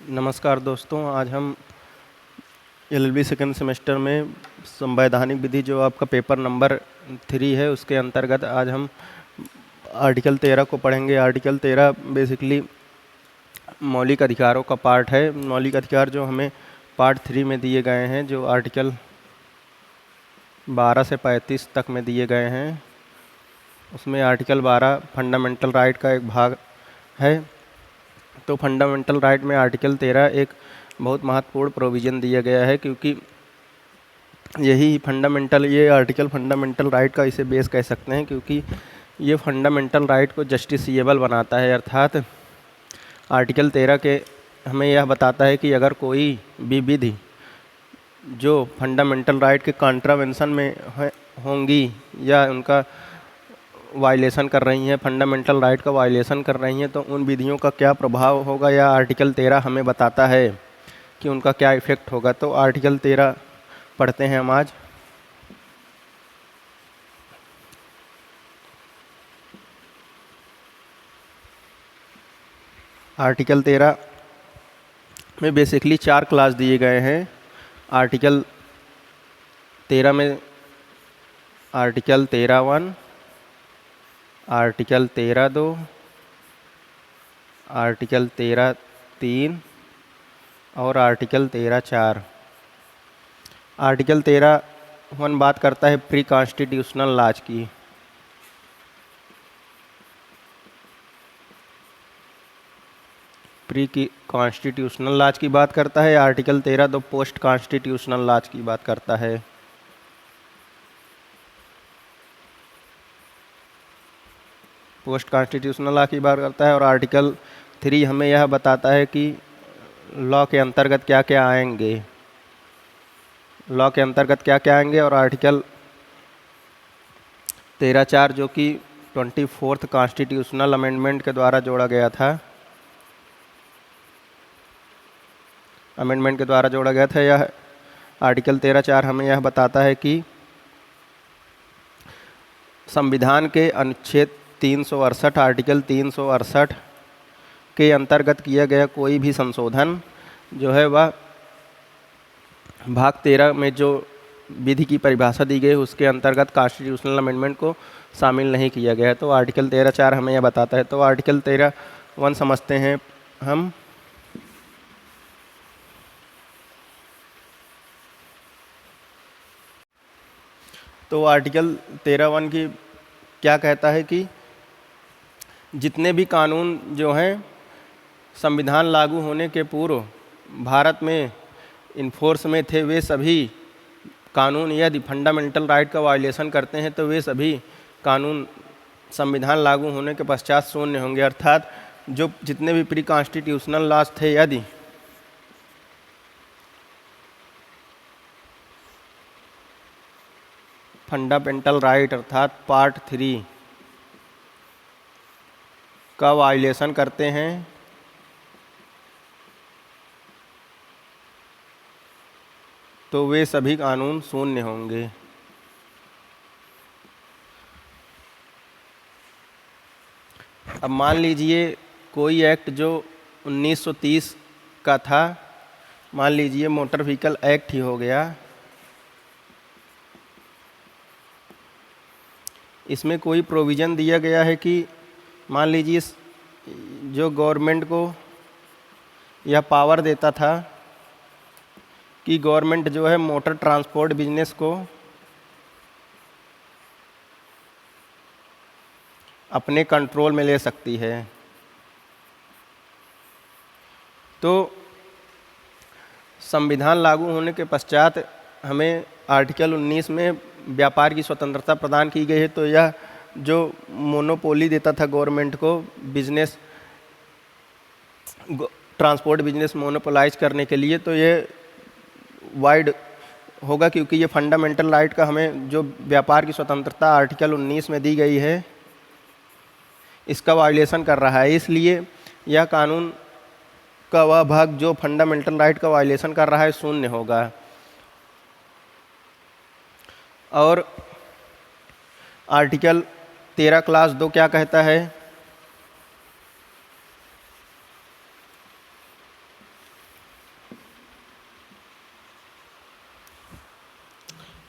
नमस्कार दोस्तों, आज हम एलएलबी सेकंड सेमेस्टर में संवैधानिक विधि जो आपका पेपर नंबर 3 है उसके अंतर्गत आज हम आर्टिकल 13 को पढ़ेंगे। आर्टिकल 13 बेसिकली मौलिक अधिकारों का पार्ट है। मौलिक अधिकार जो हमें पार्ट 3 में दिए गए हैं, जो आर्टिकल 12 से 35 तक में दिए गए हैं, उसमें आर्टिकल 12 फंडामेंटल राइट का एक भाग है। तो फंडामेंटल राइट में आर्टिकल 13 एक बहुत महत्वपूर्ण प्रोविज़न दिया गया है, क्योंकि ये आर्टिकल फंडामेंटल राइट का इसे बेस कह सकते हैं, क्योंकि ये फंडामेंटल राइट को जस्टिसिएबल बनाता है। अर्थात आर्टिकल 13 के हमें यह बताता है कि अगर कोई भी विधि जो फंडामेंटल राइट के कॉन्ट्रावेंशन में होंगी या उनका वायलेशन कर रही हैं, फंडामेंटल राइट का वायलेशन कर रही हैं, तो उन विधियों का क्या प्रभाव होगा, या आर्टिकल 13 हमें बताता है कि उनका क्या इफ़ेक्ट होगा। तो आर्टिकल 13 पढ़ते हैं हम आज। आर्टिकल 13 में बेसिकली 4 क्लास दिए गए हैं। आर्टिकल 13 में आर्टिकल 13(1), आर्टिकल 13(2), आर्टिकल 13(3) और आर्टिकल 13(4). आर्टिकल 13(1) बात करता है प्री कॉन्स्टिट्यूशनल लॉज की। प्री कॉन्स्टिट्यूशनल लॉज की बात करता है। आर्टिकल 13(2) पोस्ट कॉन्स्टिट्यूशनल लॉज की बात करता है। पोस्ट कॉन्स्टिट्यूशनल लॉ की बात करता है। और आर्टिकल 3 हमें यह बताता है कि लॉ के अंतर्गत क्या क्या आएंगे, और आर्टिकल 13(4) जो कि 24th कॉन्स्टिट्यूशनल अमेंडमेंट के द्वारा जोड़ा गया था, यह आर्टिकल 13(4) हमें यह बताता है कि संविधान के अनुच्छेद 368, आर्टिकल 368 के अंतर्गत किया गया कोई भी संशोधन जो है वह भाग 13 में जो विधि की परिभाषा दी गई उसके अंतर्गत कॉन्स्टिट्यूशनल अमेंडमेंट को शामिल नहीं किया गया है। तो आर्टिकल 13(4) हमें यह बताता है। तो आर्टिकल 13(1) समझते हैं हम। तो आर्टिकल 13(1) की क्या कहता है कि जितने भी कानून जो हैं संविधान लागू होने के पूर्व भारत में इन्फोर्स में थे, वे सभी कानून यदि फंडामेंटल राइट का वायलेशन करते हैं तो वे सभी कानून संविधान लागू होने के पश्चात शून्य होंगे। अर्थात जो जितने भी प्री कॉन्स्टिट्यूशनल लॉज थे, यदि फंडामेंटल राइट अर्थात पार्ट 3 का वायलेशन करते हैं तो वे सभी कानून शून्य होंगे। अब मान लीजिए कोई एक्ट जो 1930 का था, मान लीजिए मोटर व्हीकल एक्ट ही हो गया, इसमें कोई प्रोविज़न दिया गया है कि मान लीजिए जो गवर्नमेंट को यह पावर देता था कि गवर्नमेंट जो है मोटर ट्रांसपोर्ट बिजनेस को अपने कंट्रोल में ले सकती है। तो संविधान लागू होने के पश्चात हमें आर्टिकल 19 में व्यापार की स्वतंत्रता प्रदान की गई है। तो यह जो मोनोपोली देता था गवर्नमेंट को बिजनेस ट्रांसपोर्ट बिजनेस मोनोपोलाइज करने के लिए, तो ये वाइड होगा, क्योंकि ये फंडामेंटल राइट का हमें जो व्यापार की स्वतंत्रता आर्टिकल 19 में दी गई है इसका वायलेशन कर रहा है। इसलिए यह कानून का वह भाग जो फंडामेंटल राइट का वायलेशन कर रहा है शून्य होगा। और आर्टिकल 13 क्लास 2 क्या कहता है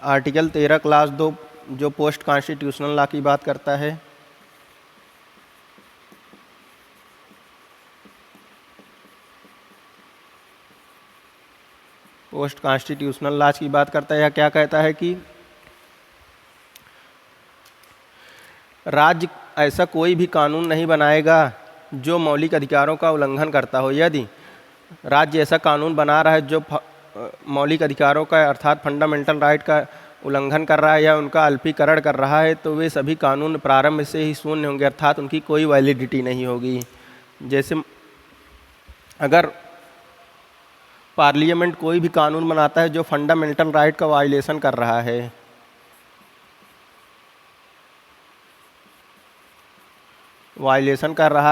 आर्टिकल 13 क्लास 2 जो पोस्ट कॉन्स्टिट्यूशनल लॉ की बात करता है। पोस्ट कॉन्स्टिट्यूशनल लॉज की बात करता है। यह क्या कहता है कि राज्य ऐसा कोई भी कानून नहीं बनाएगा जो मौलिक अधिकारों का उल्लंघन करता हो। यदि राज्य ऐसा कानून बना रहा है जो मौलिक अधिकारों का अर्थात फंडामेंटल राइट का उल्लंघन कर रहा है या उनका अल्पीकरण कर रहा है, तो वे सभी कानून प्रारंभ से ही शून्य होंगे, अर्थात उनकी कोई वैलिडिटी नहीं होगी। जैसे अगर पार्लियामेंट कोई भी कानून बनाता है जो फंडामेंटल राइट का वायलेशन कर रहा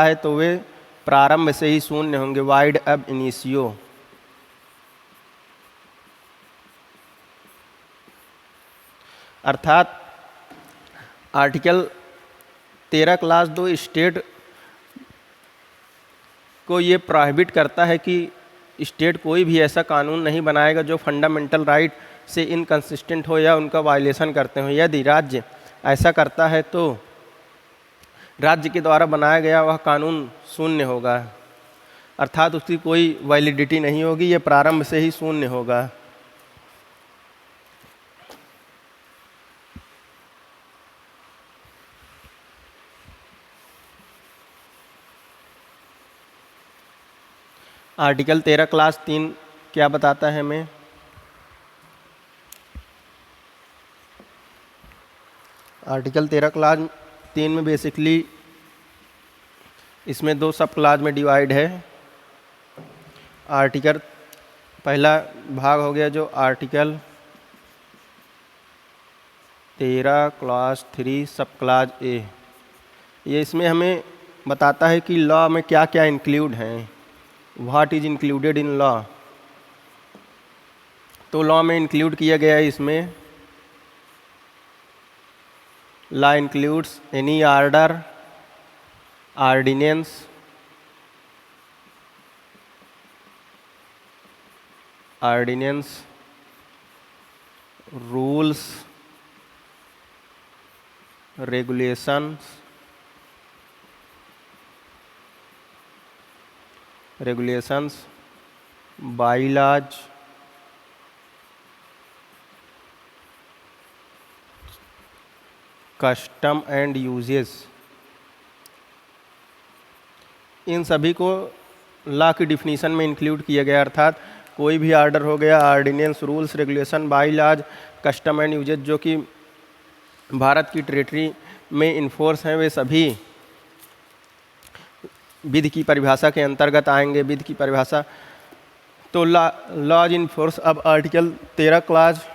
है, तो वे प्रारंभ से ही शून्य होंगे, वाइड अब इनिशियो। अर्थात आर्टिकल 13 क्लास 2 स्टेट को ये प्रोहिबिट करता है कि स्टेट कोई भी ऐसा कानून नहीं बनाएगा जो फंडामेंटल राइट से इनकंसिस्टेंट हो या उनका वायलेशन करते हो। यदि राज्य ऐसा करता है तो राज्य के द्वारा बनाया गया वह कानून शून्य होगा, अर्थात उसकी कोई वैलिडिटी नहीं होगी, ये प्रारंभ से ही शून्य होगा। आर्टिकल 13 क्लास 3 क्या बताता है हमें? आर्टिकल 13 क्लास 3 में बेसिकली इसमें 2 सब क्लास में डिवाइड है। आर्टिकल पहला भाग हो गया जो आर्टिकल 13 क्लास 3 सब क्लास ए, ये इसमें हमें बताता है कि लॉ में क्या क्या इंक्लूड हैं, what is included in law. तो लॉ में इंक्लूड किया गया है इसमें law includes any order, ordinance, rules, regulations, byelaws, custom and usages, इन सभी को लॉ की डिफिनीशन में इंक्लूड किया गया। अर्थात कोई भी ऑर्डर हो गया, ordinance, rules, regulation, bylaws, custom and usages जो कि भारत की टेरिटरी में इन्फोर्स हैं, वे सभी विधि की परिभाषा के अंतर्गत आएंगे। विधि की परिभाषा तो लॉज इन फोर्स। अब article 13 clause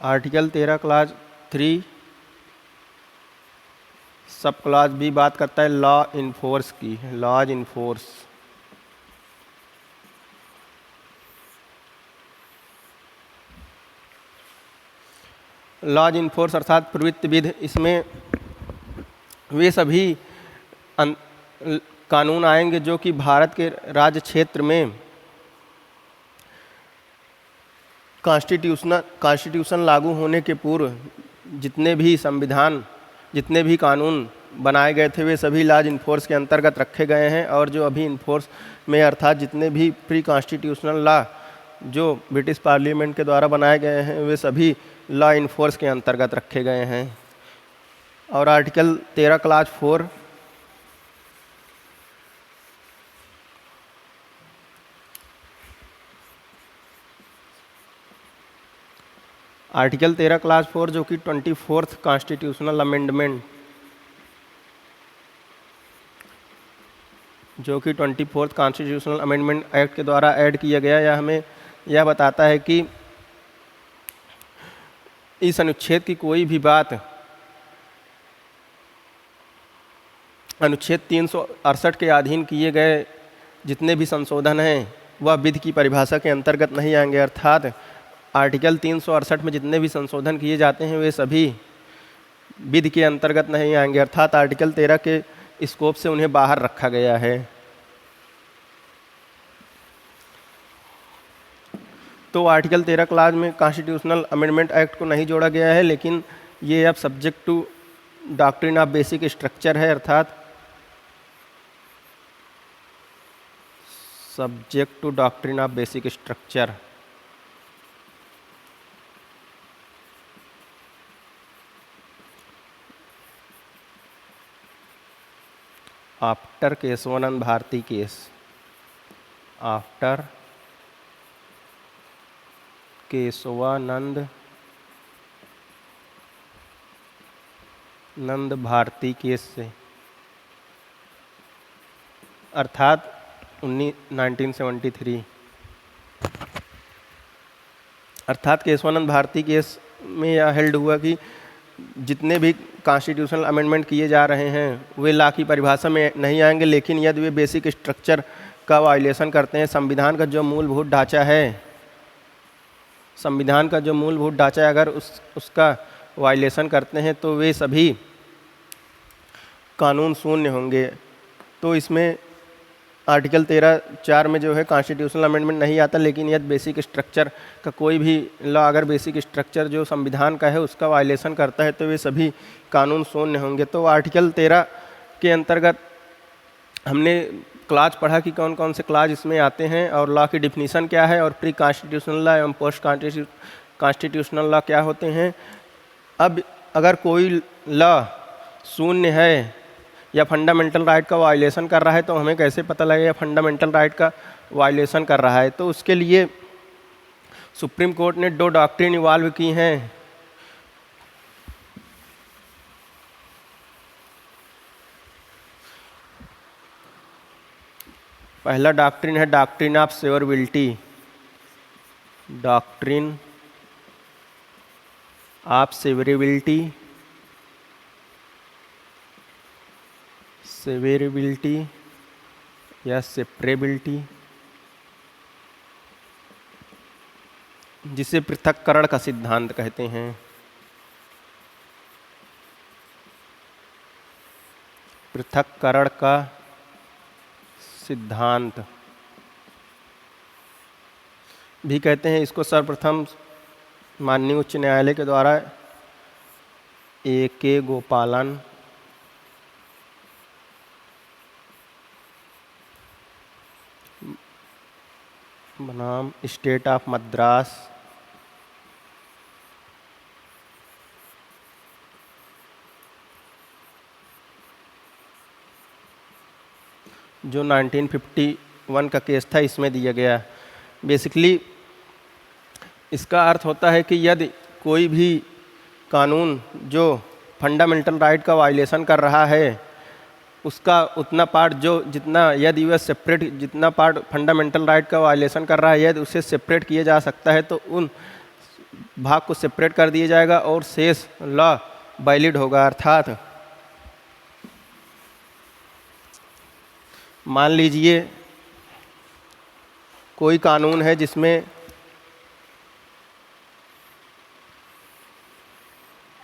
article 13 clause 3 sub clause भी बात करता है लॉ इन फोर्स की, laws in force. Laws in force अर्थात प्रवृत्ति विधि, इसमें वे सभी कानून आएंगे जो कि भारत के राज्य क्षेत्र में कॉन्स्टिट्यूशन लागू होने के पूर्व जितने भी संविधान, जितने भी कानून बनाए गए थे, वे सभी लॉज इन फोर्स के अंतर्गत रखे गए हैं। और जो अभी इन फोर्स में अर्थात जितने भी प्री कॉन्स्टिट्यूशनल लॉ जो ब्रिटिश पार्लियामेंट के द्वारा बनाए गए हैं, वे सभी लॉ इन फोर्स के अंतर्गत रखे गए हैं। और आर्टिकल 13 क्लास 4 आर्टिकल 13 क्लास 4 जो कि 24th कॉन्स्टिट्यूशनल अमेंडमेंट, जो कि 24th कॉन्स्टिट्यूशनल अमेंडमेंट एक्ट के द्वारा ऐड किया गया, यह हमें यह बताता है कि इस अनुच्छेद की कोई भी बात अनुच्छेद 368 के अधीन किए गए जितने भी संशोधन हैं वह विधि की परिभाषा के अंतर्गत नहीं आएंगे। अर्थात आर्टिकल 368 में जितने भी संशोधन किए जाते हैं वे सभी विधि के अंतर्गत नहीं आएंगे, अर्थात आर्टिकल 13 के स्कोप से उन्हें बाहर रखा गया है। तो आर्टिकल 13 क्लाज में कॉन्स्टिट्यूशनल अमेंडमेंट एक्ट को नहीं जोड़ा गया है, लेकिन ये अब subject to doctrine of basic structure है, अर्थात subject to doctrine of basic structure. After Kesavananda Bharati case, after Kesavananda Bharati case से, अर्थात 1973, अर्थात केशवानंद भारती केस में यह हेल्ड हुआ कि जितने भी कॉन्स्टिट्यूशनल अमेंडमेंट किए जा रहे हैं वे लॉ की परिभाषा में नहीं आएंगे, लेकिन यदि वे बेसिक स्ट्रक्चर का वायलेशन करते हैं, संविधान का जो मूलभूत ढांचा है, संविधान का जो मूलभूत ढांचा है, अगर उसका वायलेशन करते हैं तो वे सभी कानून शून्य होंगे। तो इसमें आर्टिकल 13(4) में जो है कॉन्स्टिट्यूशनल अमेंडमेंट नहीं आता, लेकिन यदि बेसिक स्ट्रक्चर का कोई भी लॉ अगर बेसिक स्ट्रक्चर जो संविधान का है उसका वायलेशन करता है तो वे सभी कानून शून्य होंगे। तो आर्टिकल 13 के अंतर्गत हमने क्लाज पढ़ा कि कौन कौन से क्लाज इसमें आते हैं और लॉ की डिफिनीशन क्या है और प्री कॉन्स्टिट्यूशनल लॉ एवं पोस्ट कॉन्स्टिट्यूशनल लॉ क्या होते हैं। अब अगर कोई लॉ शून्य है या फंडामेंटल राइट का वायलेशन कर रहा है तो हमें कैसे पता लगेगा फंडामेंटल राइट का वायलेशन कर रहा है। तो उसके लिए सुप्रीम कोर्ट ने 2 डॉक्ट्रिन इवॉल्व की हैं। पहला डॉक्ट्रिन है doctrine of severability, doctrine of severability, severability या सेपरेबिलिटी, जिसे पृथक्करण का सिद्धांत कहते हैं। पृथक्करण का सिद्धांत भी कहते हैं। इसको सर्वप्रथम माननीय उच्च न्यायालय के द्वारा A.K. गोपालन बनाम स्टेट ऑफ मद्रास जो 1951 का केस था इसमें दिया गया। बेसिकली इसका अर्थ होता है कि यदि कोई भी कानून जो फंडामेंटल राइट का वायलेशन कर रहा है उसका उतना पार्ट जो जितना यदि वह सेपरेट जितना पार्ट फंडामेंटल राइट का वायलेशन कर रहा है यदि उसे सेपरेट किया जा सकता है तो उन भाग को सेपरेट कर दिया जाएगा और शेष लॉ वैलिड होगा। अर्थात मान लीजिए कोई कानून है जिसमें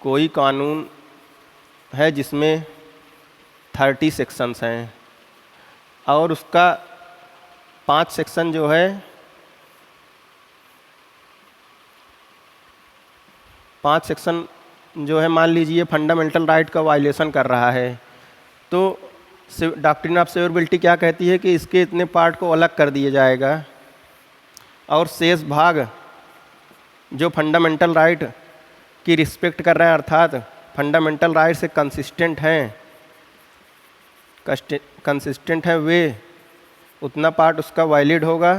कोई कानून है जिसमें 30 सेक्शंस हैं और उसका 5 सेक्शन जो है 5 सेक्शन जो है मान लीजिए फंडामेंटल राइट का वायलेशन कर रहा है, तो डॉक्ट्रिन ऑफ सेवरेबिलिटी क्या कहती है कि इसके इतने पार्ट को अलग कर दिया जाएगा और शेष भाग जो फंडामेंटल राइट की रिस्पेक्ट कर रहे हैं अर्थात फंडामेंटल राइट से कंसिस्टेंट हैं वे उतना पार्ट उसका वैलिड होगा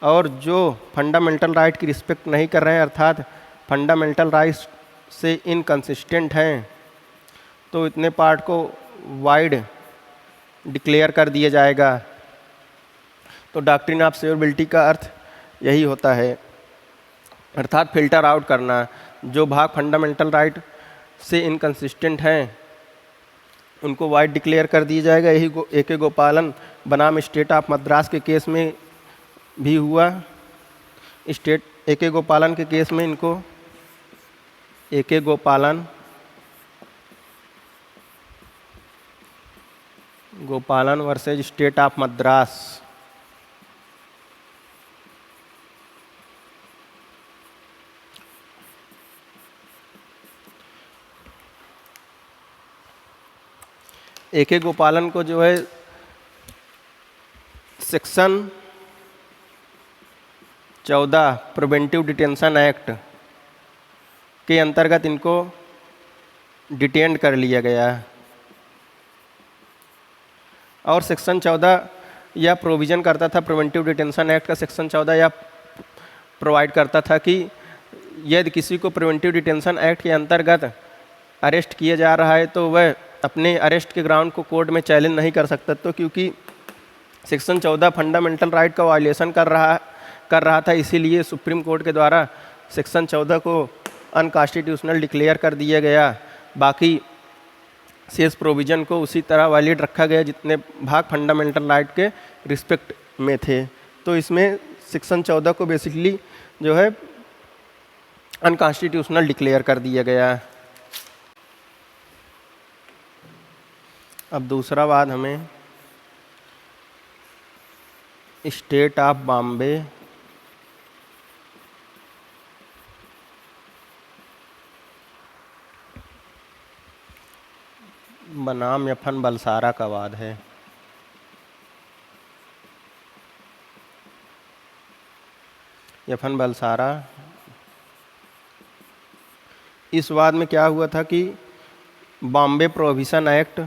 और जो फंडामेंटल राइट की रिस्पेक्ट नहीं कर रहे हैं अर्थात फंडामेंटल राइट से इनकंसिस्टेंट हैं तो इतने पार्ट को वाइड डिक्लेयर कर दिया जाएगा। तो डॉक्ट्रिन ऑफ सेवरेबिलिटी का अर्थ यही होता है, अर्थात फिल्टर आउट करना। जो भाग फंडामेंटल राइट से इनकंसिस्टेंट हैं उनको वाइड डिक्लेयर कर दिया जाएगा। यही A.K. गोपालन बनाम स्टेट ऑफ मद्रास के केस में भी हुआ। A.K. गोपालन के केस में इनको A.K. गोपालन गोपालन versus state of Madras. AK गोपालन को जो है सेक्शन 14 प्रिवेंटिव डिटेंशन एक्ट के अंतर्गत इनको डिटेंड कर लिया गया है। और सेक्शन 14 यह प्रोविज़न करता था, प्रिवेंटिव डिटेंशन एक्ट का सेक्शन 14 यह प्रोवाइड करता था कि यदि किसी को प्रिवेंटिव डिटेंशन एक्ट के अंतर्गत अरेस्ट किया जा रहा है तो वह अपने अरेस्ट के ग्राउंड को कोर्ट में चैलेंज नहीं कर सकता। तो क्योंकि सेक्शन 14 फंडामेंटल राइट का वायलेशन कर रहा था, इसीलिए सुप्रीम कोर्ट के द्वारा सेक्शन 14 को अनकॉन्स्टिट्यूशनल डिक्लेयर कर दिया गया। बाकी शेष प्रोविज़न को उसी तरह वैलिड रखा गया जितने भाग फंडामेंटल राइट के रिस्पेक्ट में थे। तो इसमें सेक्शन 14 को बेसिकली जो है अनकॉन्स्टिट्यूशनल डिक्लेयर कर दिया गया। अब दूसरा वाद हमें स्टेट ऑफ बॉम्बे बनाम यफन बलसारा का वाद है। यफन बलसारा, इस वाद में क्या हुआ था कि बॉम्बे प्रोहिबिशन एक्ट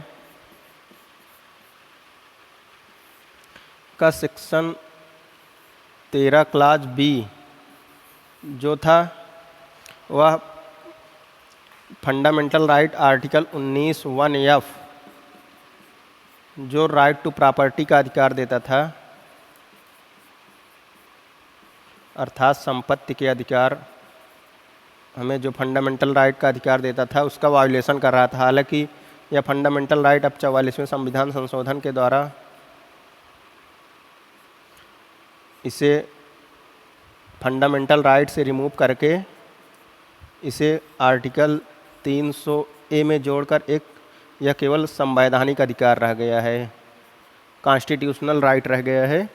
का सेक्शन 13 क्लास बी जो था वह फंडामेंटल राइट आर्टिकल 19(1)(f जो राइट टू प्रॉपर्टी का अधिकार देता था, अर्थात संपत्ति के अधिकार हमें जो फंडामेंटल राइट का अधिकार देता था उसका वायोलेशन कर रहा था। हालांकि यह फंडामेंटल राइट अब 44वें संविधान संशोधन के द्वारा इसे फंडामेंटल राइट से रिमूव करके इसे आर्टिकल 300A में जोड़कर एक यह केवल संवैधानिक अधिकार रह गया है, कॉन्स्टिट्यूशनल राइट रह गया है।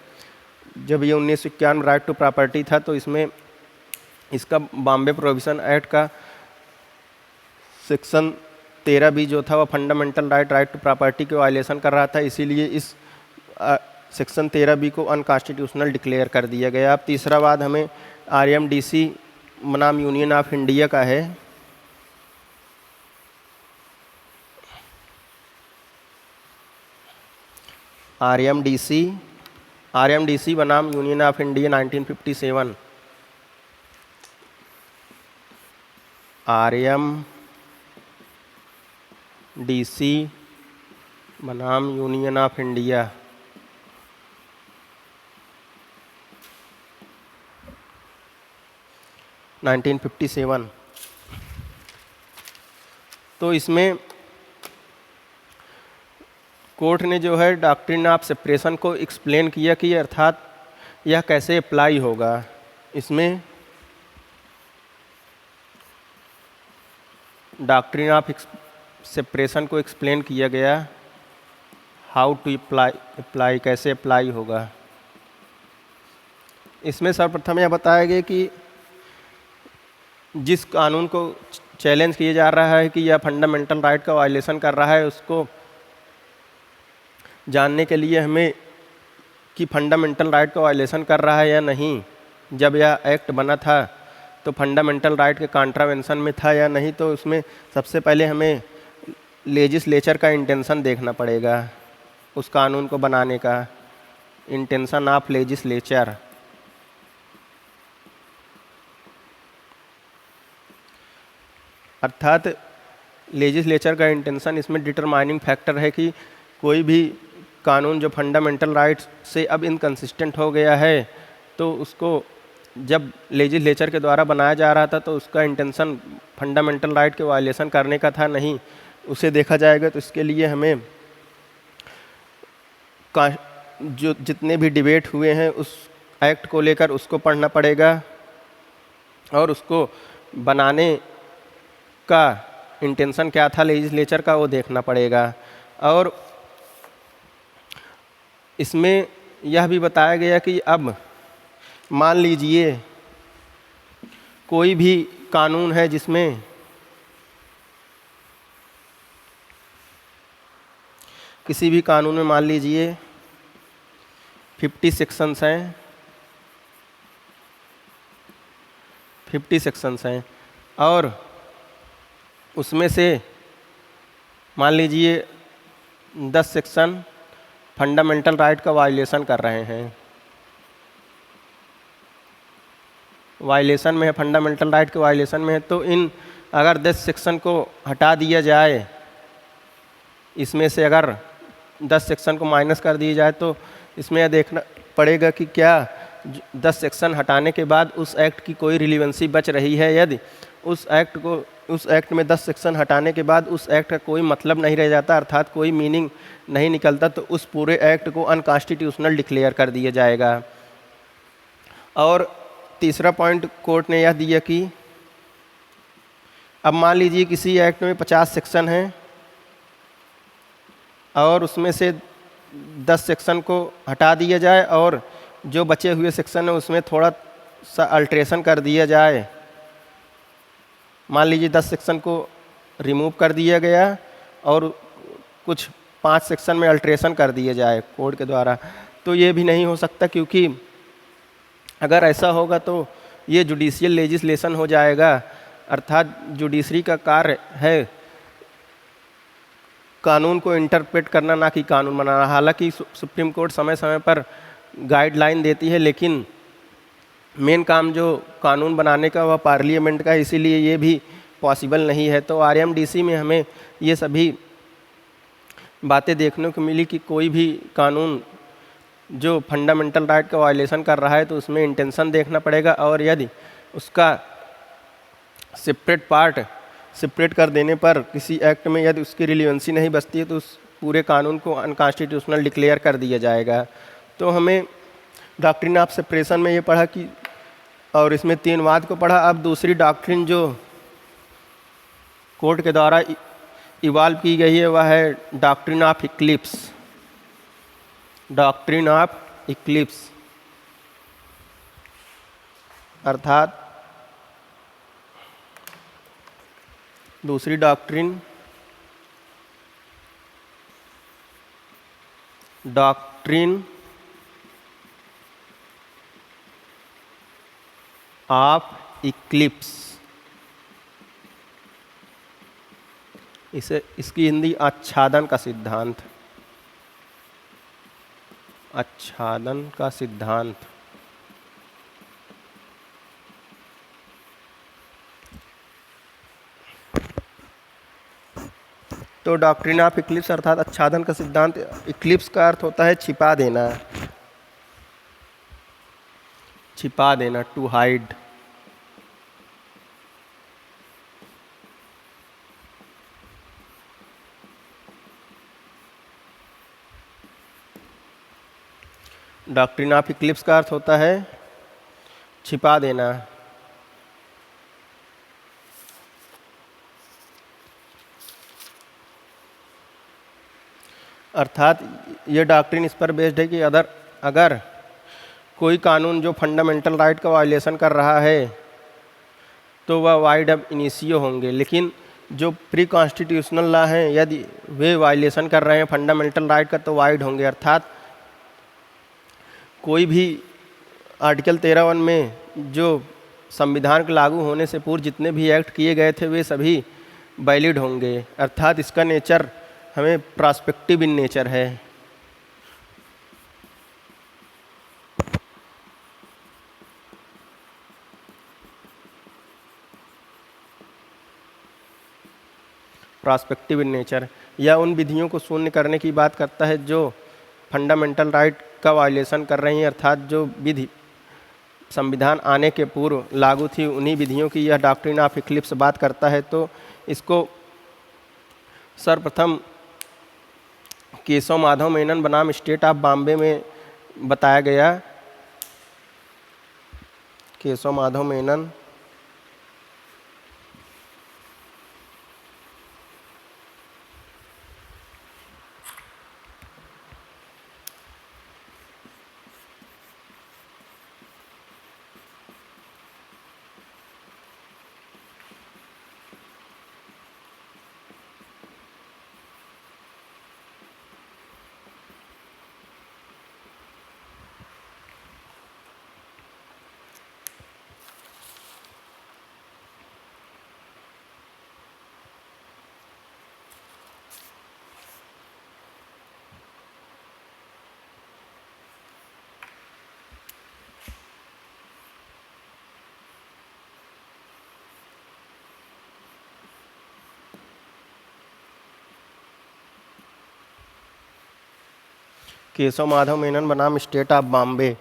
जब ये 1991 राइट टू प्रॉपर्टी था तो इसमें इसका बॉम्बे प्रोहिबिशन एक्ट का सेक्शन 13B जो था वह फंडामेंटल राइट टू प्रॉपर्टी के वायलेशन कर रहा था, इसीलिए इस सेक्शन 13B को अनकॉन्स्टिट्यूशनल डिक्लेयर कर दिया गया। अब तीसरा वाद हमें RMDC बनाम यूनियन ऑफ इंडिया का है। RMDC बनाम यूनियन ऑफ इंडिया 1957। RMDC बनाम यूनियन ऑफ इंडिया 1957। तो इसमें कोर्ट ने जो है डॉक्ट्रिन ऑफ सेपरेशन को एक्सप्लेन किया कि अर्थात यह कैसे अप्लाई होगा। इसमें डॉक्ट्रिन ऑफ सेपरेशन को एक्सप्लेन किया गया, हाउ टू अप्लाई कैसे अप्लाई होगा। इसमें सर्वप्रथम यह बताया गया कि जिस कानून को चैलेंज किया जा रहा है कि यह फंडामेंटल राइट का वायलेशन कर रहा है, उसको जानने के लिए हमें कि फंडामेंटल राइट का वायलेशन कर रहा है या नहीं। जब यह एक्ट बना था तो फंडामेंटल राइट के कॉन्ट्रावेंशन में था या नहीं, तो उसमें सबसे पहले हमें लेजिस्लेचर का इंटेंशन देखना पड़ेगा, उस कानून को बनाने का इंटेंशन ऑफ लेजिस्लेचर। अर्थात लेजिस्लेचर का इंटेंशन इसमें डिटरमाइनिंग फैक्टर है कि कोई भी कानून जो फंडामेंटल राइट्स से अब इनकंसिस्टेंट हो गया है तो उसको जब लेजिस्लेचर के द्वारा बनाया जा रहा था तो उसका इंटेंशन फंडामेंटल राइट के वायलेशन करने का था नहीं, उसे देखा जाएगा। तो इसके लिए हमें जो जितने भी डिबेट हुए हैं उस एक्ट को लेकर उसको पढ़ना पड़ेगा और उसको बनाने का इंटेंशन क्या था लेजिस्लेचर का वो देखना पड़ेगा। और इसमें यह भी बताया गया कि अब मान लीजिए कोई भी कानून है जिसमें किसी भी कानून में मान लीजिए 50 सेक्शंस हैं, 50 सेक्शंस हैं और उसमें से मान लीजिए 10 सेक्शन फंडामेंटल राइट का वायलेशन कर रहे हैं, वायलेशन में है, फंडामेंटल राइट के वायलेशन में है, तो इन अगर 10 सेक्शन को हटा दिया जाए, इसमें से अगर 10 सेक्शन को माइनस कर दिया जाए तो इसमें यह देखना पड़ेगा कि क्या 10 सेक्शन हटाने के बाद उस एक्ट की कोई रिलीवेंसी बच रही है। यदि उस एक्ट में 10 सेक्शन हटाने के बाद उस एक्ट का कोई मतलब नहीं रह जाता, अर्थात कोई मीनिंग नहीं निकलता, तो उस पूरे एक्ट को अनकॉन्स्टिट्यूशनल डिक्लेयर कर दिया जाएगा। और तीसरा पॉइंट कोर्ट ने यह दिया कि अब मान लीजिए किसी एक्ट में 50 सेक्शन हैं और उसमें से 10 सेक्शन को हटा दिया जाए और जो बचे हुए सेक्शन है उसमें थोड़ा सा अल्ट्रेशन कर दिया जाए। मान लीजिए 10 सेक्शन को रिमूव कर दिया गया और कुछ 5 सेक्शन में अल्ट्रेशन कर दिया जाए कोर्ट के द्वारा, तो ये भी नहीं हो सकता, क्योंकि अगर ऐसा होगा तो ये जुडिशियल लेजिस्लेशन हो जाएगा, अर्थात जुडिशरी का कार्य है कानून को इंटरप्रेट करना, ना कि कानून बनाना। हालांकि सुप्रीम कोर्ट समय समय पर गाइडलाइन देती है, लेकिन मेन काम जो कानून बनाने का वह पार्लियामेंट का है, इसीलिए ये भी पॉसिबल नहीं है। तो आरएमडीसी में हमें ये सभी बातें देखने को मिली कि कोई भी कानून जो फंडामेंटल राइट का वायलेशन कर रहा है तो उसमें इंटेंशन देखना पड़ेगा, और यदि उसका सेपरेट कर देने पर किसी एक्ट में यदि उसकी रिलीवेंसी नहीं बचती है तो उस पूरे कानून को अनकॉन्स्टिट्यूशनल डिक्लेयर कर दिया जाएगा। तो हमें डॉक्ट्रिन ऑफ सेपरेशन में ये पढ़ा कि, और इसमें 3 वाद को पढ़ा। अब दूसरी डॉक्ट्रिन जो कोर्ट के द्वारा इवॉल्व की गई है वह है doctrine of Eclipse. Doctrine of Eclipse अर्थात दूसरी डॉक्ट्रिन ऑफ इक्लिप्स, इसकी हिंदी आच्छादन का सिद्धांत, आच्छादन का सिद्धांत। तो डॉक्ट्रिन ऑफ इक्लिप्स अर्थात आच्छादन का सिद्धांत, इक्लिप्स का अर्थ होता है छिपा देना, छिपा देना, to hide. Doctrine of eclipse का अर्थ होता है छिपा देना। अर्थात ये डॉक्ट्रिन इस पर बेस्ड है कि अगर कोई कानून जो फंडामेंटल राइट का वायलेशन कर रहा है तो वह वाइड अब इनिशियो होंगे, लेकिन जो प्री कॉन्स्टिट्यूशनल लॉ हैं यदि वे वायलेशन कर रहे हैं फंडामेंटल राइट का तो वाइड होंगे। अर्थात कोई भी आर्टिकल 13(1) में जो संविधान के लागू होने से पूर्व जितने भी एक्ट किए गए थे वे सभी वैलिड होंगे। अर्थात इसका नेचर हमें प्रॉस्पेक्टिव इन नेचर है। प्रॉस्पेक्टिव इन नेचर या उन विधियों को शून्य करने की बात करता है जो फंडामेंटल राइट का वायलेशन कर रही हैं, अर्थात जो विधि संविधान आने के पूर्व लागू थी उन्हीं विधियों की यह डॉक्ट्रिन ऑफ इक्लिप्स बात करता है। तो इसको सर्वप्रथम केशव माधव मेनन बनाम स्टेट ऑफ बॉम्बे में बताया गया। केशव माधव मेनन केशव माधव मेनन बनाम स्टेट ऑफ बॉम्बे।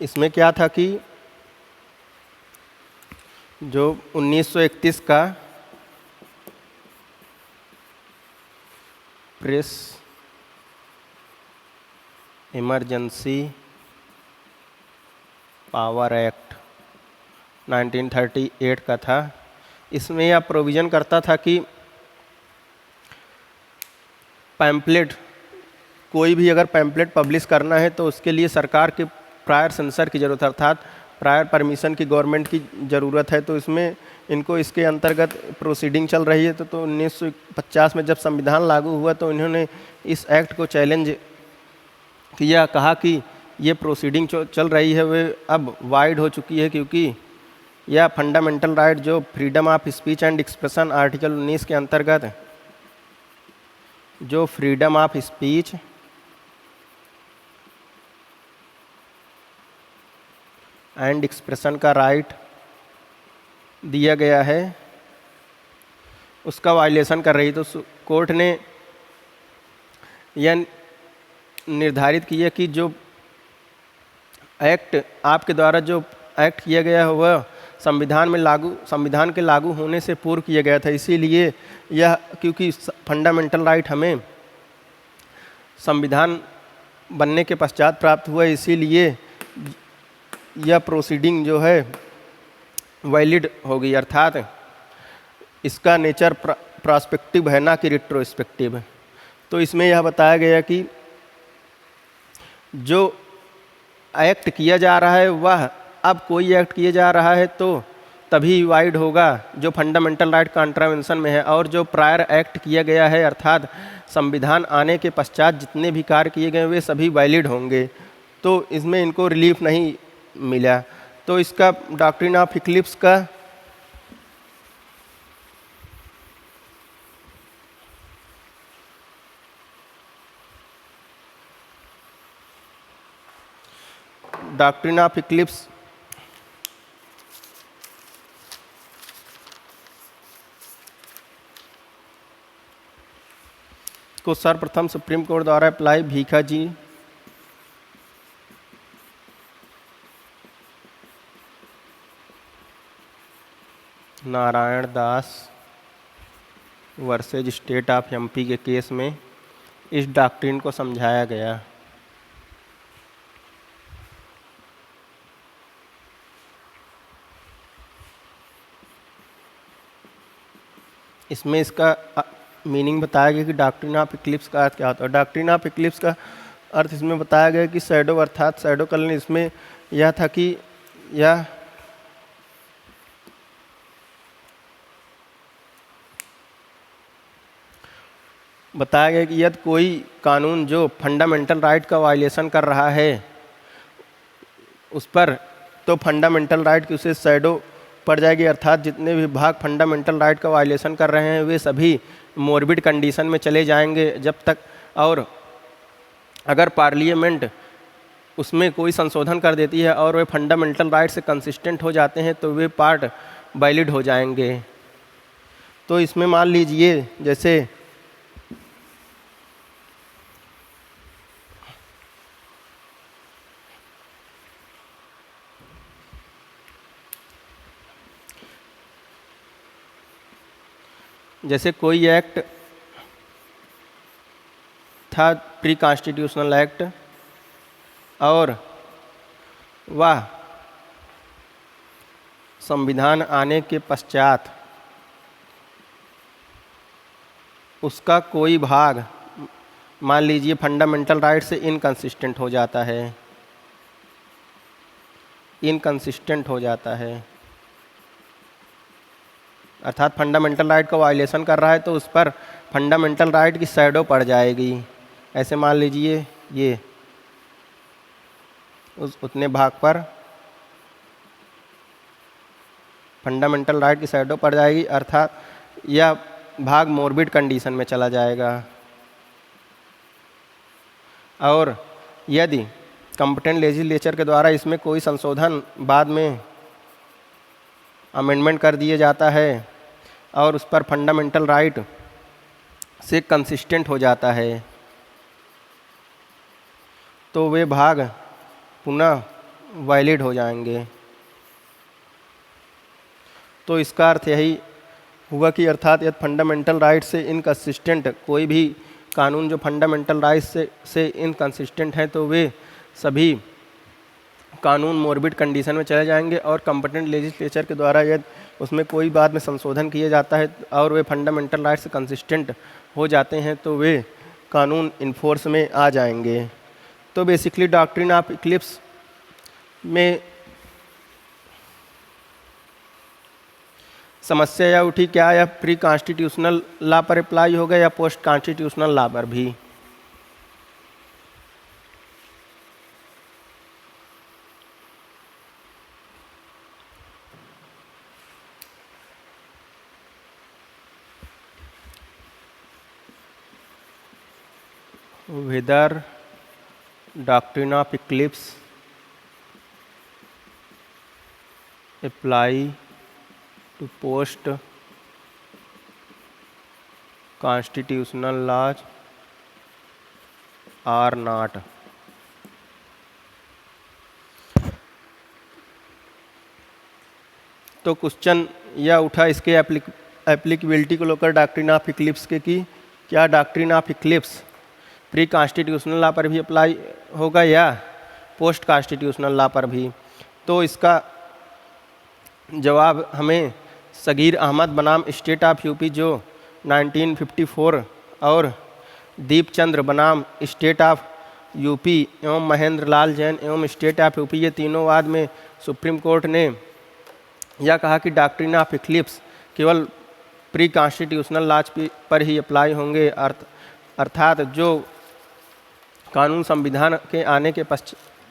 इसमें क्या था कि जो 1931 का प्रेस इमरजेंसी पावर एक्ट 1938 का था। इसमें यह प्रोविज़न करता था कि पैम्पलेट, कोई भी अगर पैम्पलेट पब्लिश करना है तो उसके लिए सरकार के प्रायर सेंसर की ज़रूरत है, अर्थात प्रायर परमिशन की गवर्नमेंट की ज़रूरत है। तो इसमें इनको इसके अंतर्गत प्रोसीडिंग चल रही है। तो 1950 में जब संविधान लागू हुआ तो इन्होंने इस एक्ट को चैलेंज किया, कहा कि ये प्रोसीडिंग चल रही है वे अब वाइड हो चुकी है, क्योंकि यह फंडामेंटल राइट जो freedom of speech and expression article 19 के अंतर्गत जो freedom of speech and expression का राइट दिया गया है उसका वायलेशन कर रही। तो कोर्ट ने यह निर्धारित किया कि जो एक्ट आपके द्वारा जो एक्ट किया गया है वह संविधान के लागू होने से पूर्व किया गया था। इसीलिए यह, क्योंकि फंडामेंटल राइट हमें संविधान बनने के पश्चात प्राप्त हुआ, इसीलिए यह प्रोसीडिंग जो है वैलिड होगी, अर्थात इसका नेचर प्रॉस्पेक्टिव है ना कि रिट्रोस्पेक्टिव। तो इसमें यह बताया गया कि जो एक्ट किया जा रहा है वह, अब कोई एक्ट किया जा रहा है तो तभी वाइड होगा जो फंडामेंटल राइट कॉन्ट्रावेंशन में है, और जो प्रायर एक्ट किया गया है अर्थात संविधान आने के पश्चात जितने भी कार्य किए गए वे सभी वैलिड होंगे। तो इसमें इनको रिलीफ नहीं मिला। तो इसका डॉक्ट्रिन ऑफ इक्लिप्स का डॉक्ट्रिन ऑफ इक्लिप्स को सर्वप्रथम सुप्रीम कोर्ट द्वारा apply Bhikha ji Narayan Das versus state of MP के केस में इस डॉक्ट्रिन को समझाया गया। इसमें इसका मीनिंग बताया गया कि डॉक्ट्रिन ऑफ इक्लिप्स का अर्थ क्या होता है। डॉक्ट्रिन ऑफ इक्लिप्स का अर्थ इसमें बताया गया कि शैडो अर्थात शैडो कलन, इसमें यह था कि यह बताया गया कि यदि कोई कानून जो फंडामेंटल राइट का वायलेशन कर रहा है उस पर, तो फंडामेंटल राइट की उसे शैडो पड़ जाएगी, अर्थात जितने भी भाग फंडामेंटल राइट का वायलेशन कर रहे हैं वे सभी मोर्बिड कंडीशन में चले जाएंगे जब तक, और अगर पार्लियामेंट उसमें कोई संशोधन कर देती है और वे फंडामेंटल राइट से कंसिस्टेंट हो जाते हैं तो वे पार्ट वैलिड हो जाएंगे। तो इसमें मान लीजिए जैसे कोई एक्ट था प्री कॉन्स्टिट्यूशनल एक्ट और वह संविधान आने के पश्चात उसका कोई भाग मान लीजिए फंडामेंटल राइट से इनकंसिस्टेंट हो जाता है, अर्थात फंडामेंटल राइट का वायलेशन कर रहा है तो उस पर फंडामेंटल राइट की शैडो पड़ जाएगी। ऐसे मान लीजिए ये उतने भाग पर फंडामेंटल राइट की शैडो पड़ जाएगी, अर्थात यह भाग मोर्बिड कंडीशन में चला जाएगा। और यदि कॉम्पिटेंट लेजिस्लेचर के द्वारा इसमें कोई संशोधन बाद में अमेंडमेंट कर दिया जाता है और उस पर फंडामेंटल राइट से कंसिस्टेंट हो जाता है तो वे भाग पुनः वैलिड हो जाएंगे। तो इसका अर्थ यही हुआ कि अर्थात यदि फंडामेंटल राइट से इनकंसिस्टेंट कोई भी कानून जो फंडामेंटल राइट से इनकंसिस्टेंट है तो वे सभी कानून मॉर्बिड कंडीशन में चले जाएंगे और कॉम्पिटेंट लेजिस्लेचर के द्वारा यदि उसमें कोई बाद में संशोधन किया जाता है और वे फंडामेंटल राइट से कंसिस्टेंट हो जाते हैं तो वे कानून इन्फोर्स में आ जाएंगे। तो बेसिकली डॉक्ट्रिन ऑफ इक्लिप्स में समस्या यह उठी क्या यह प्री कॉन्स्टिट्यूशनल लॉ पर अप्लाई होगा या पोस्ट कॉन्स्टिट्यूशनल लॉ पर भी। whether doctrine of eclipse apply to post constitutional laws or not। तो क्वेश्चन यह उठा इसके एप्लीकेबिलिटी को लेकर डॉक्ट्रिन ऑफ इक्लिप्स के कि क्या doctrine of eclipse pre constitutional law पर भी अप्लाई होगा या पोस्ट कॉन्स्टिट्यूशनल लॉ पर भी। तो इसका जवाब हमें सगीर अहमद बनाम स्टेट ऑफ यूपी जो 1954 और दीपचंद्र बनाम स्टेट ऑफ यूपी एवं महेंद्र लाल जैन एवं स्टेट ऑफ यूपी ये तीनों वाद में सुप्रीम कोर्ट ने यह कहा कि डॉक्ट्रिन ऑफ इक्लिप्स केवल प्री कॉन्स्टिट्यूशनल लॉज पर ही अप्लाई होंगे। अर्थात जो कानून संविधान के आने के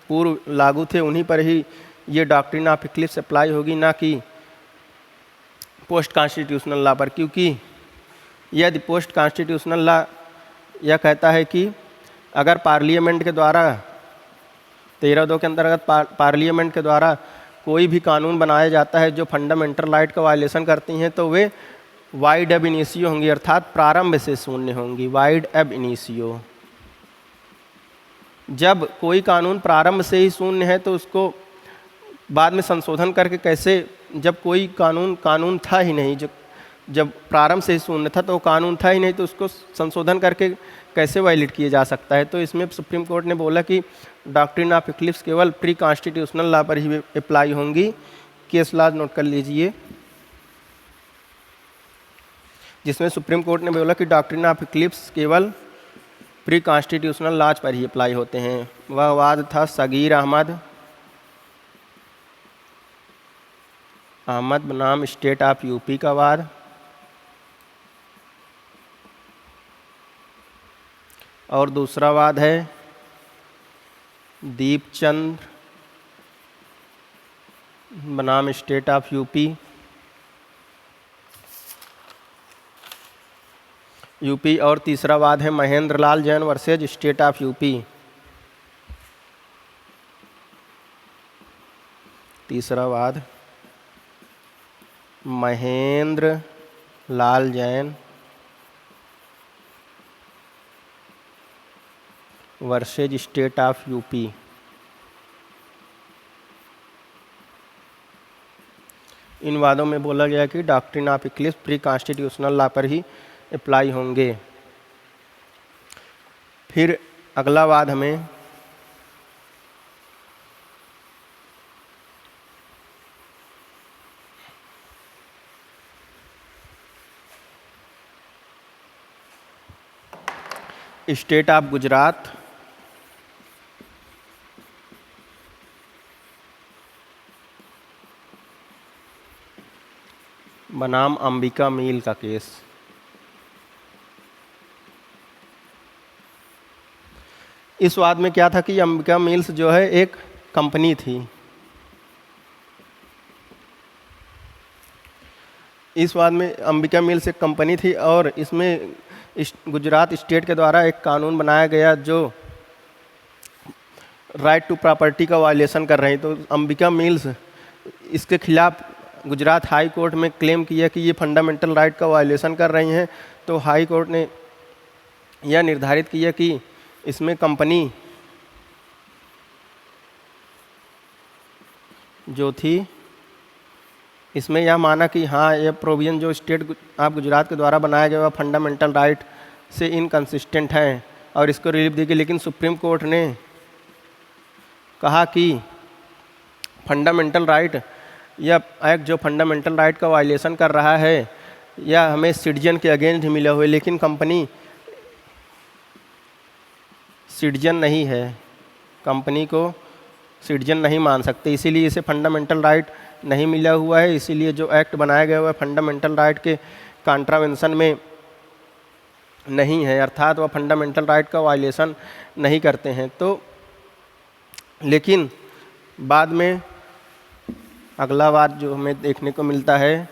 पूर्व लागू थे उन्हीं पर ही ये डॉक्ट्रिन ऑफ इक्लिप्स अप्लाई होगी, ना कि पोस्ट कॉन्स्टिट्यूशनल लॉ पर। क्योंकि यदि पोस्ट कॉन्स्टिट्यूशनल लॉ यह कहता है कि अगर पार्लियामेंट के द्वारा 13(2) के अंतर्गत पार्लियामेंट के द्वारा कोई भी कानून बनाया जाता है जो फंडामेंटल राइट का वायलेशन करती हैं तो वे वाइड एब इनिशियो होंगी, अर्थात प्रारंभ से शून्य होंगी। वाइड एब इनिशियो, जब कोई कानून प्रारंभ से ही शून्य है तो उसको बाद में संशोधन करके कैसे, जब कोई कानून था ही नहीं, जब प्रारंभ से ही शून्य था तो कानून था ही नहीं तो उसको संशोधन करके कैसे वायलेट किया जा सकता है। तो इसमें सुप्रीम कोर्ट ने बोला कि डॉक्ट्रिन ऑफ इक्लिप्स केवल प्री कॉन्स्टिट्यूशनल लॉ पर ही अप्लाई होंगी। केस लॉज नोट कर लीजिए, जिसमें सुप्रीम कोर्ट ने बोला कि डॉक्ट्रिन ऑफ इक्लिप्स केवल प्री कॉन्स्टिट्यूशनल लॉज पर ही अप्लाई होते हैं। वह वाद था सगीर अहमद बनाम स्टेट ऑफ यूपी का वाद, और दूसरा वाद है दीपचंद्र बनाम स्टेट ऑफ यूपी और तीसरा वाद है Mahendra Lal Jain versus state of UP. तीसरा वाद Mahendra Lal Jain versus state of UP. इन वादों में बोला गया कि doctrine of eclipse pre constitutional law पर ही अप्लाई होंगे। फिर अगला वाद हमें स्टेट ऑफ गुजरात बनाम अंबिका मिल का केस। इस वाद में क्या था कि अंबिका मिल्स जो है एक कंपनी थी। इस वाद में अंबिका मिल्स एक कंपनी थी और इसमें गुजरात स्टेट के द्वारा एक कानून बनाया गया जो राइट टू प्रॉपर्टी का वायलेशन कर रही। तो अंबिका मिल्स इसके खिलाफ गुजरात हाई कोर्ट में क्लेम किया कि ये फंडामेंटल राइट का वायलेशन कर रही हैं। तो हाई कोर्ट ने यह निर्धारित किया कि इसमें कंपनी जो थी इसमें यह माना कि हाँ, यह प्रोविजन जो स्टेट ऑफ गुजरात के द्वारा बनाया गया वह फंडामेंटल राइट से इनकंसिस्टेंट है और इसको रिलीफ दी गई। लेकिन सुप्रीम कोर्ट ने कहा कि फंडामेंटल राइट, यह एक्ट जो फंडामेंटल राइट का वायलेशन कर रहा है यह हमें सिटीजन के अगेंस्ट मिला हुआ है, लेकिन कंपनी सिटीजन नहीं है, कंपनी को सिटीजन नहीं मान सकते, इसीलिए इसे फंडामेंटल राइट नहीं मिला हुआ है। इसीलिए जो एक्ट बनाया गया हुआ है फंडामेंटल राइट के कॉन्ट्रावेंशन में नहीं है, अर्थात वह फंडामेंटल राइट का वायलेशन नहीं करते हैं। तो लेकिन बाद में अगला बात जो हमें देखने को मिलता है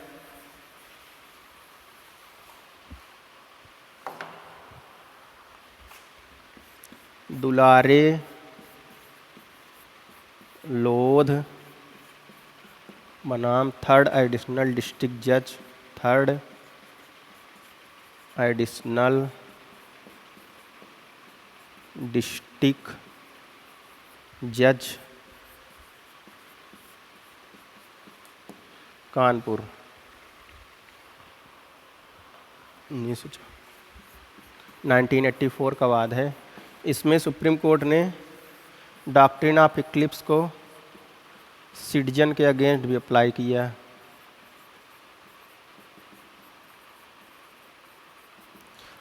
दुलारे लोध बनाम थर्ड एडिशनल डिस्ट्रिक्ट जज, थर्ड एडिशनल डिस्ट्रिक्ट जज कानपुर 1984 का वाद है। इसमें सुप्रीम कोर्ट ने डॉक्ट्रिन ऑफ इक्लिप्स को सिटीजन के अगेंस्ट भी अप्लाई किया।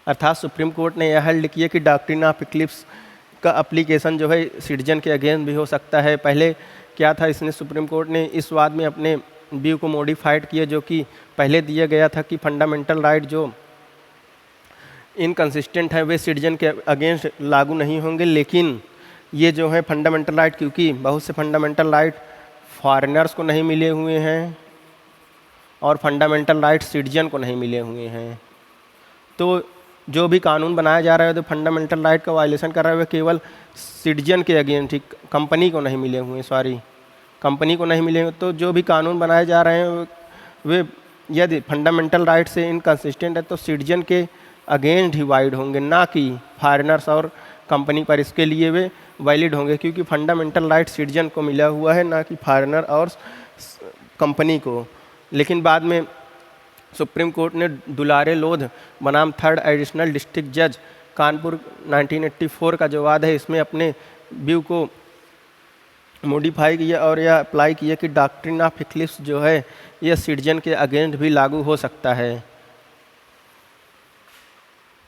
अर्थात सुप्रीम कोर्ट ने यह हल्ड किया कि डॉक्ट्रिन ऑफ इक्लिप्स का अप्लीकेशन जो है सिटीजन के अगेंस्ट भी हो सकता है। पहले क्या था, इसने सुप्रीम कोर्ट ने इस वाद में अपने व्यू को मॉडिफाइड किया, जो कि पहले दिया गया था कि फंडामेंटल राइट जो इनकंसिस्टेंट है वे सिटीजन के अगेंस्ट लागू नहीं होंगे, लेकिन ये जो है फंडामेंटल राइट, क्योंकि बहुत से फंडामेंटल राइट फॉरेनर्स को नहीं मिले हुए हैं और फंडामेंटल राइट सिटीजन को नहीं मिले हुए हैं, तो जो भी कानून बनाया जा रहा है तो फंडामेंटल राइट का वायलेशन कर रहा है वह केवल सिटीजन के अगेंस्ट ही, कंपनी को नहीं मिले हुए, कंपनी को नहीं मिले हुए। तो जो भी कानून बनाए जा रहे हैं वे यदि फंडामेंटल राइट से इनकंसिस्टेंट है तो सिटीजन के अगेंस्ट ही वाइड होंगे, ना कि फॉरेनर्स और कंपनी पर। इसके लिए वे वैलिड होंगे क्योंकि फंडामेंटल राइट सिटीजन को मिला हुआ है, ना कि फॉरेनर और कंपनी को। लेकिन बाद में सुप्रीम कोर्ट ने दुलारे लोध बनाम थर्ड एडिशनल डिस्ट्रिक्ट जज कानपुर 1984 का जो वाद है इसमें अपने व्यू को मॉडिफाई किया और यह अप्लाई किया कि डॉक्ट्रिन ऑफ इक्लिप्स जो है यह सिटीजन के अगेंस्ट भी लागू हो सकता है।